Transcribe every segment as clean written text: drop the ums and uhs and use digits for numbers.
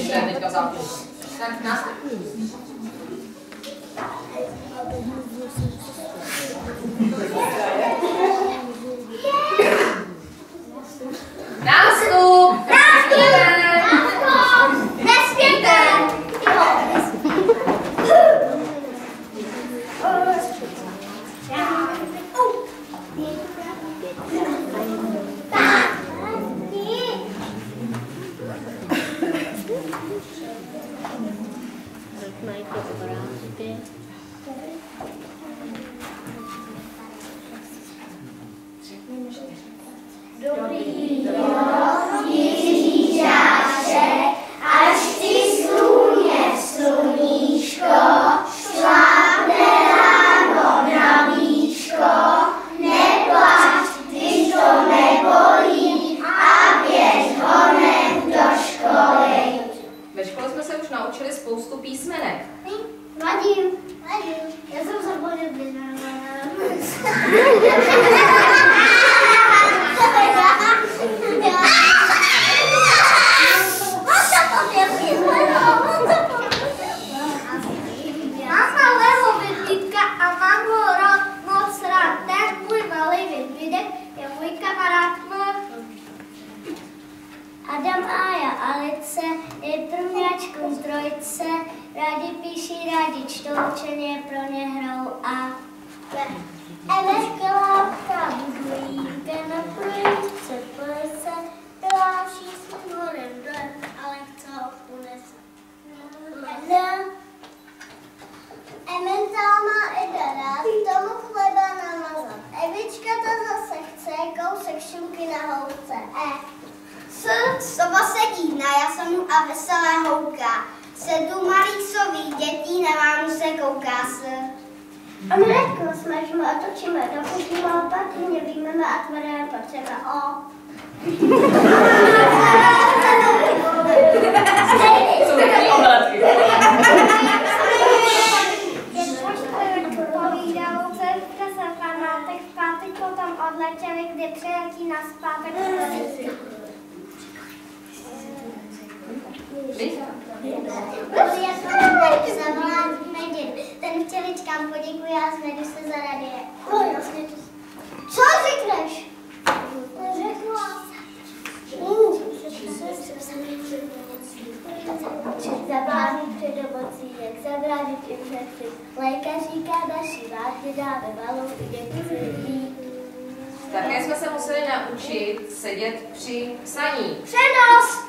to je teďka základ. Tak nástup. Nástup! Nespějte! Dobrý rok, Ježíšáče, až ty sluníčko, šlápne ráno na víčko, neplač, když to nebolí a běž honem do školy. Ve škole jsme se už naučili spoustu písmenek. Vadím. Já jsem zapomněl Mám malého vidlíka a mám ho moc rád. Ten můj malý vidlídek je můj kamarád. Adam, Aja, Alice je prvňáčkům z trojice. Rádi píší, rádi čtou, učeně pro ně hrou a Emerka, Lápka, budují, ten na projíčce, police, pláší s morem dle, ale chce ho unese. Emmental má Eda rád, tomu chleba namazat. Evička ta zase chce, kousek šunky na housce. Soba sedí na jasanu a veselé houká. Sedu malých sových dětí na Vánoce kouká se. A my letko smažíme a točíme, dokud má opatrně vyjmeme a tvrdé potřeba o. Povídalo dcerka se panátek v pátek potom odletěli, kdy přiletí na zpátek. Ten včeličkám poděkuji a zvedu se za radie. Co řekneš? Řekla. Zabránit před nemocí, jak zabránit infekci. Lékař říká naší vládě dáme malou děti. Také jsme se museli naučit sedět při psaní. Přenos!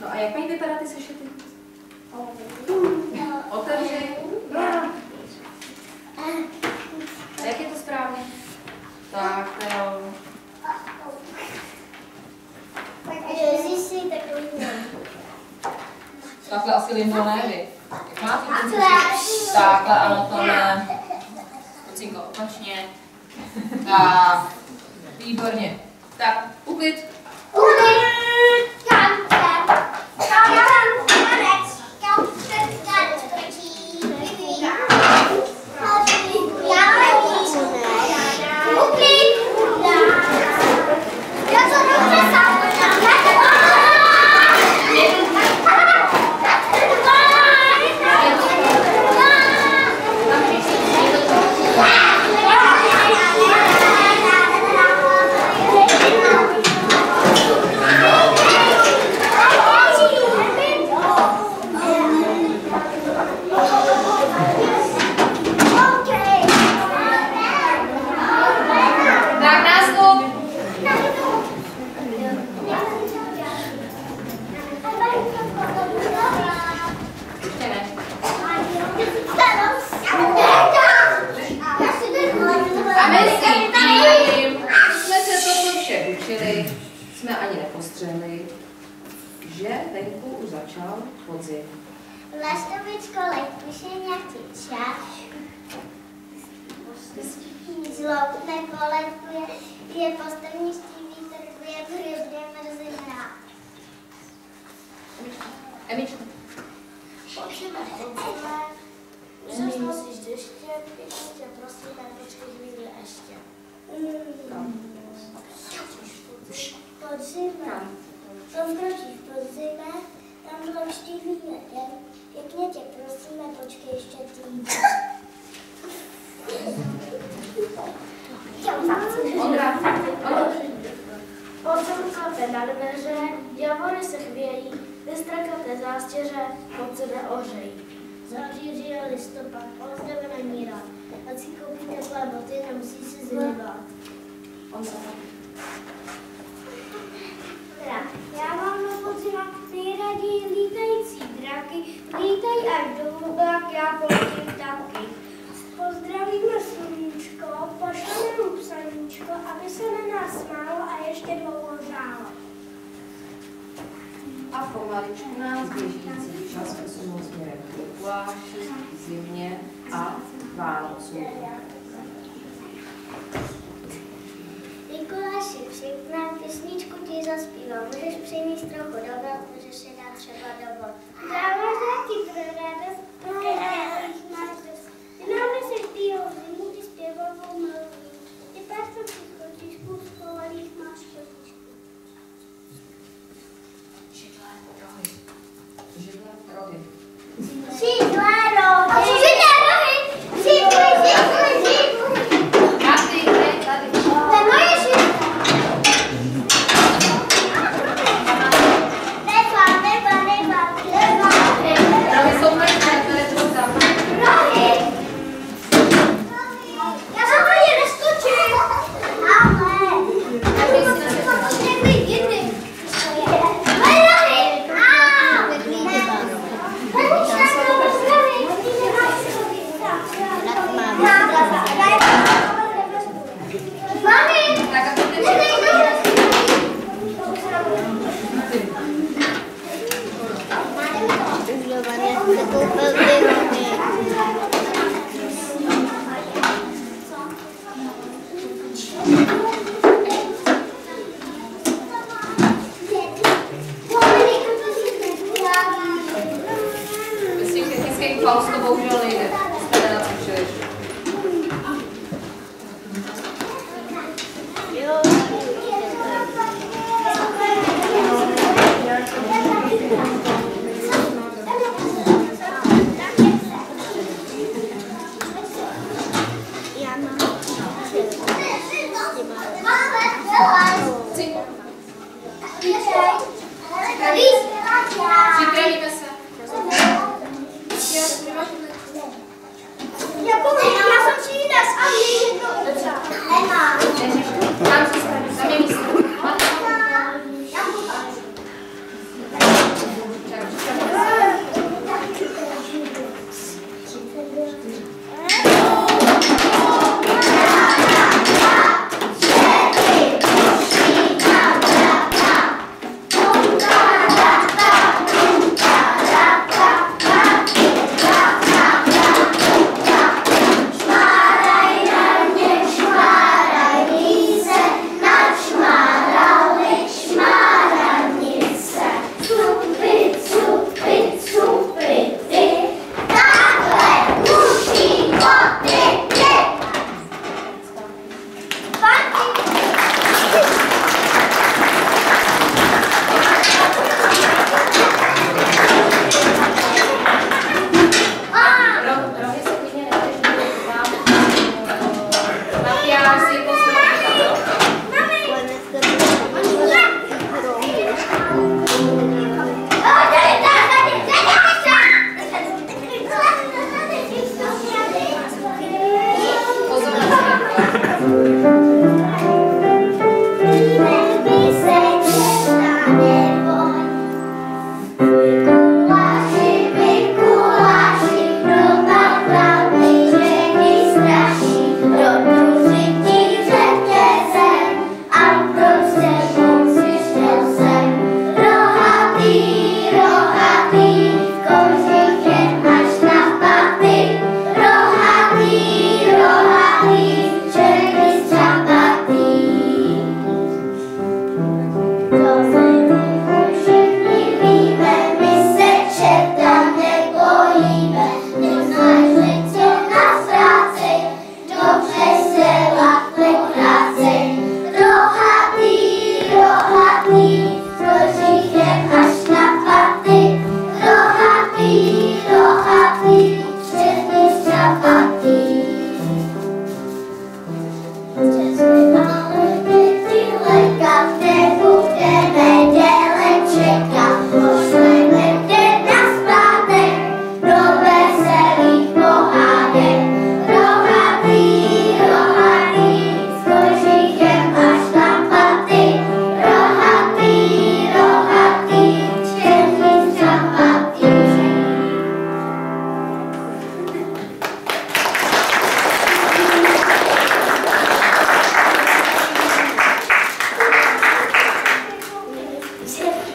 No a jak mají vypadat ty sešity? Otevři. Jak je to správně? Tak, jo. Takhle asi Lindo ne, vy. Jak máte? Takhle, ano, to ne. Kucinko, opačně. Tak, výborně. Tak, uklid. předtím jsme se toto vše učili, jsme ani nepostřehli, že venku už začal podzim. Lastovičko lekušeňatý čas, zloutne poletkuje, je postrnistý vítr, je hvězdě mrzí mráz. Emičko. Podzime, už musíš deště, ještě, prosíme, počkej chvíli ještě. Podzime, tam kročíš podzime, tam blonští víme, pěkně tě prosíme, počkej ještě týden. Podzem klepe na dveře, javory se chvějí, vystrakaté zástěře, pod sebe ořejí. Září je listopad, pozdravě na míra. Ať si koupí teplé boty, nemusí si zimovat. Já mám na podzima nejraději lítající draky, lítají až do hlubák, já poletím taky. Pozdravíme sluníčko, pošleme mu psaníčko, aby se na nás smálo a ještě dlouho hrálo. A pomaličku nás běžící čas posunul směrem k Mikuláši, zimě a Vánocům. Mikuláši, přijďme, písničku ti zaspívám, můžeš přinést trochu dobra, můžeš si dát třeba dovod. Dáváš taky pro radost, pro radost máš dost. Ty nám neseš týho zimu, ty zpěvavou melodii. Ty párko si skočíšku, z kovalých máš kotičku. Židle rohy. Židle rohy. Židle rohy. Židle rohy. Židle, židle, židle. A ty, tady. To je moje židle. Rohy jsou mrtvé, to je to tam. Rohy. Já jsem ani neskočil. Ale. Někdy jindy. Moje rohy. Mami. Tak a to ty Hezký Klaus to bohužel nejde. Jste nenacvičili. Připravíme se. Já jsem čínes a jedno. Nemám. Tam se stane, tam je místo. Čau.